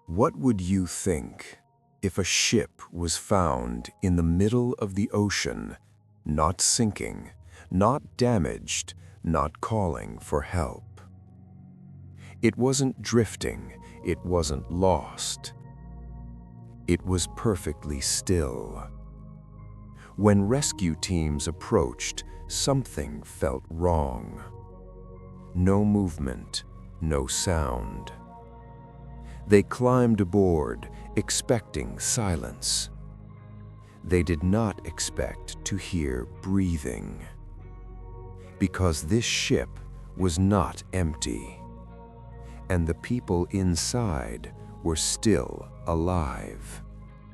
What would you think if a ship was found in the middle of the ocean, not sinking, not damaged, not calling for help? It wasn't drifting, it wasn't lost. It was perfectly still. When rescue teams approached, something felt wrong. No movement, no sound. They climbed aboard, expecting silence. They did not expect to hear breathing. Because this ship was not empty, and the people inside were still alive.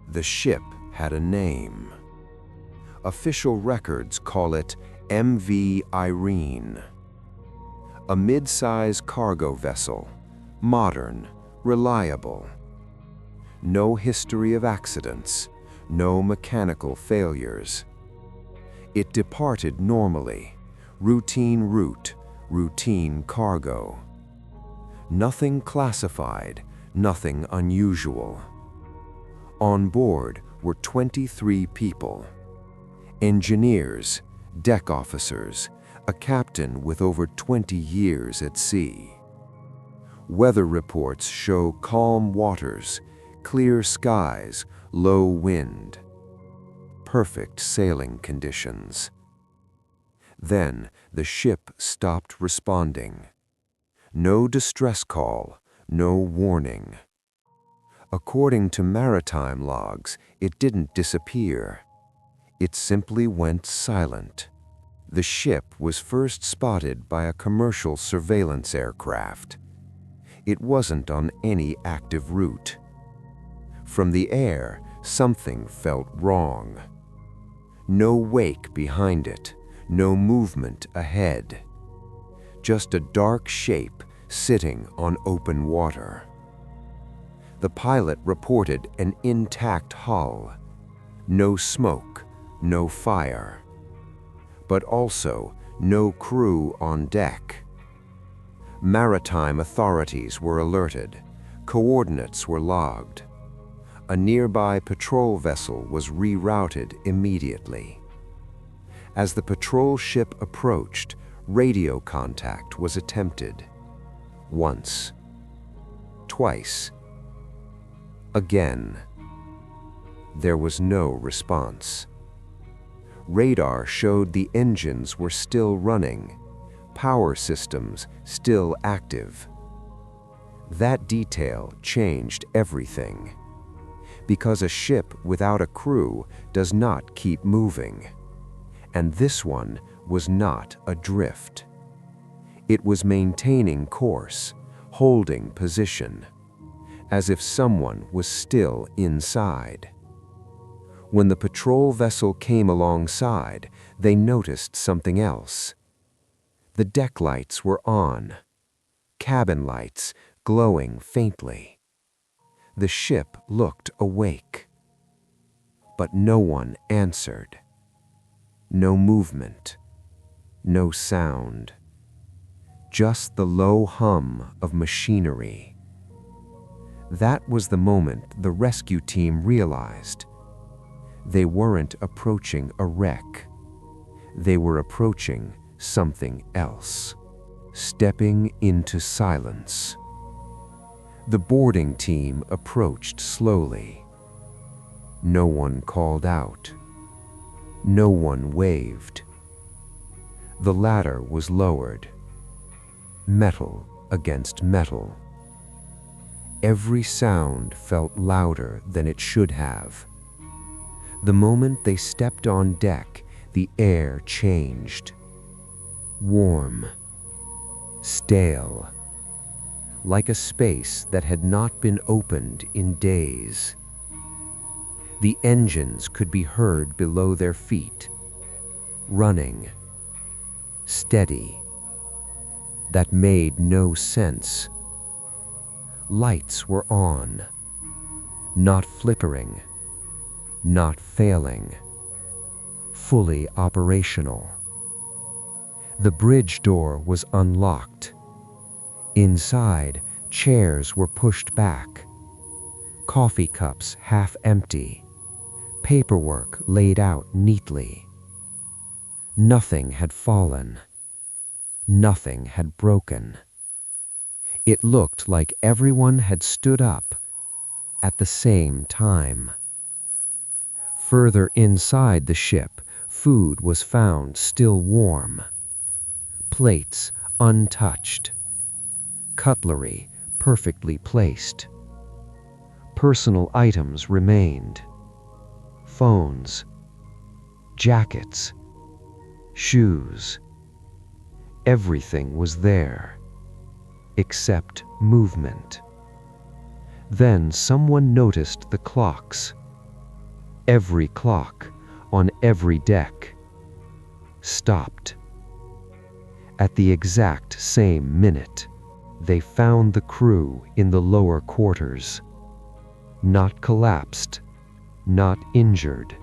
The ship had a name. Official records call it MV Irene. A mid-size cargo vessel, modern, reliable. No history of accidents, no mechanical failures. It departed normally, routine route, routine cargo. Nothing classified, nothing unusual. On board were 23 people. Engineers, deck officers, a captain with over 20 years at sea. Weather reports show calm waters, clear skies, low wind. Perfect sailing conditions. Then the ship stopped responding. No distress call, no warning. According to maritime logs, it didn't disappear. It simply went silent. The ship was first spotted by a commercial surveillance aircraft. It wasn't on any active route. From the air, something felt wrong. No wake behind it, no movement ahead. Just a dark shape sitting on open water. The pilot reported an intact hull. No smoke, no fire. But also no crew on deck. Maritime authorities were alerted. Coordinates were logged. A nearby patrol vessel was rerouted immediately. As the patrol ship approached, radio contact was attempted. Once. Twice. Again. There was no response. Radar showed the engines were still running, power systems still active. That detail changed everything. Because a ship without a crew does not keep moving. And this one was not adrift. It was maintaining course, holding position, as if someone was still inside. When the patrol vessel came alongside, they noticed something else. The deck lights were on, cabin lights glowing faintly. The ship looked awake. But no one answered. No movement, no sound. Just the low hum of machinery. That was the moment the rescue team realized. They weren't approaching a wreck. They were approaching something else. Stepping into silence. The boarding team approached slowly. No one called out. No one waved. The ladder was lowered. Metal against metal. Every sound felt louder than it should have. The moment they stepped on deck, the air changed. Warm. Stale. Like a space that had not been opened in days. The engines could be heard below their feet. Running. Steady. That made no sense. Lights were on. Not flickering. Not failing. Fully operational. The bridge door was unlocked. Inside, chairs were pushed back. coffee cups half empty, paperwork laid out neatly. Nothing had fallen. Nothing had broken. It looked like everyone had stood up at the same time. Further inside the ship, food was found still warm. Plates untouched. Cutlery perfectly placed. Personal items remained. Phones, jackets, shoes. Everything was there, except movement. Then someone noticed the clocks. Every clock on every deck stopped. At the exact same minute, they found the crew in the lower quarters. Not collapsed, not injured,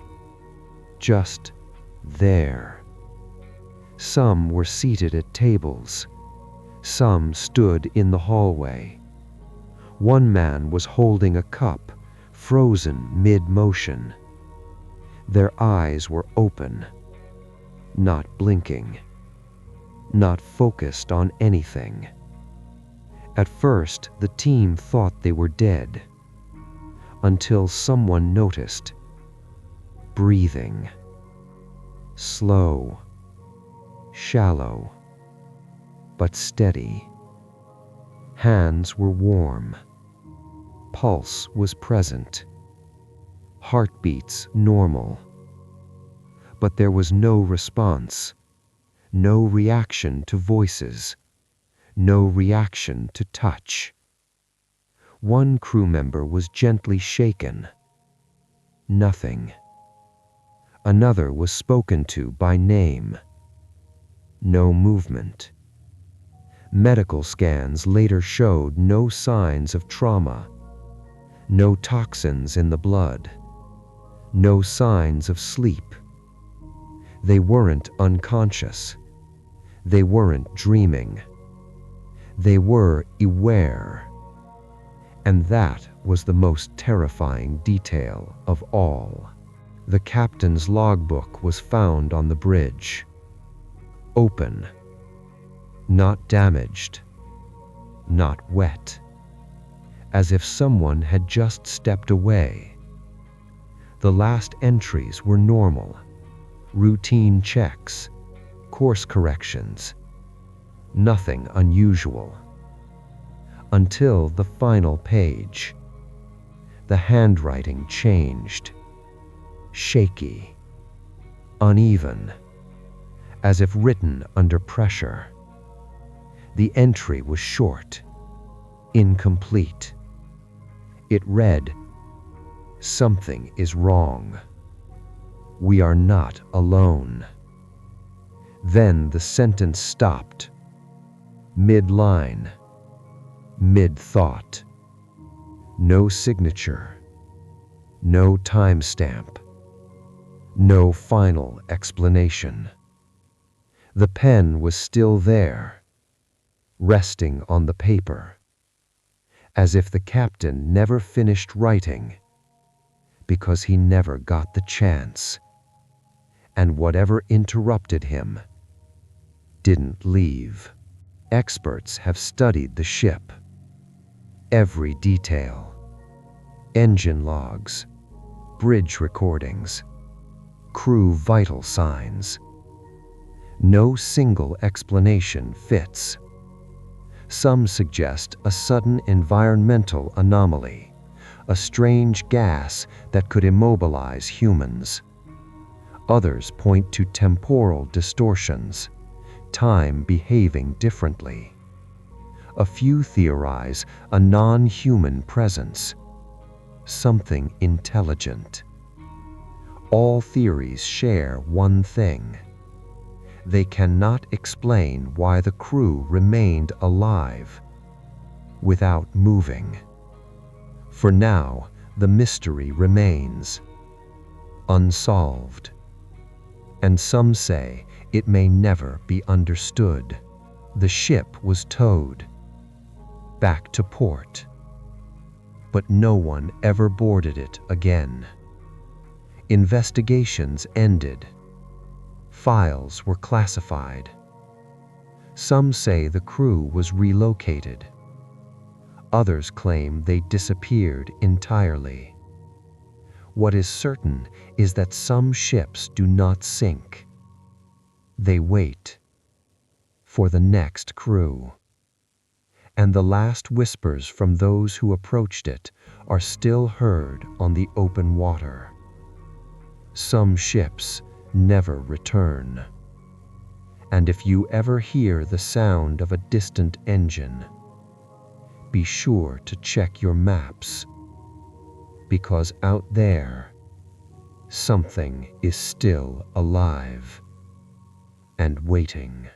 just there. Some were seated at tables. Some stood in the hallway. One man was holding a cup, frozen mid-motion. Their eyes were open, not blinking, not focused on anything. At first, the team thought they were dead, until someone noticed. Breathing. Slow. Shallow. But steady. Hands were warm. Pulse was present. Heartbeats normal. But there was no response. No reaction to voices. No reaction to touch. One crew member was gently shaken. Nothing. Another was spoken to by name. No movement. Medical scans later showed no signs of trauma. No toxins in the blood. No signs of sleep. They weren't unconscious. They weren't dreaming. They were aware. And that was the most terrifying detail of all. The captain's logbook was found on the bridge. Open. Not damaged. Not wet. As if someone had just stepped away. The last entries were normal. Routine checks. Course corrections. Nothing unusual. Until the final page. The handwriting changed. Shaky. Uneven. As if written under pressure. The entry was short. Incomplete. It read, "Something is wrong. We are not alone." Then the sentence stopped. Mid-line. Mid-thought. No signature. No timestamp. No final explanation. The pen was still there, resting on the paper, as if the captain never finished writing, because he never got the chance, and whatever interrupted him didn't leave. Experts have studied the ship. Every detail. Engine logs, bridge recordings, crew vital signs. No single explanation fits. Some suggest a sudden environmental anomaly, a strange gas that could immobilize humans. Others point to temporal distortions, time behaving differently. A few theorize a non-human presence, something intelligent. All theories share one thing. They cannot explain why the crew remained alive without moving. For now, the mystery remains unsolved. And some say it may never be understood. The ship was towed back to port, but no one ever boarded it again. Investigations ended. Files were classified. Some say the crew was relocated. Others claim they disappeared entirely. What is certain is that some ships do not sink. They wait for the next crew. And the last whispers from those who approached it are still heard on the open water. Some ships never return. And if you ever hear the sound of a distant engine, be sure to check your maps, because out there, something is still alive and waiting.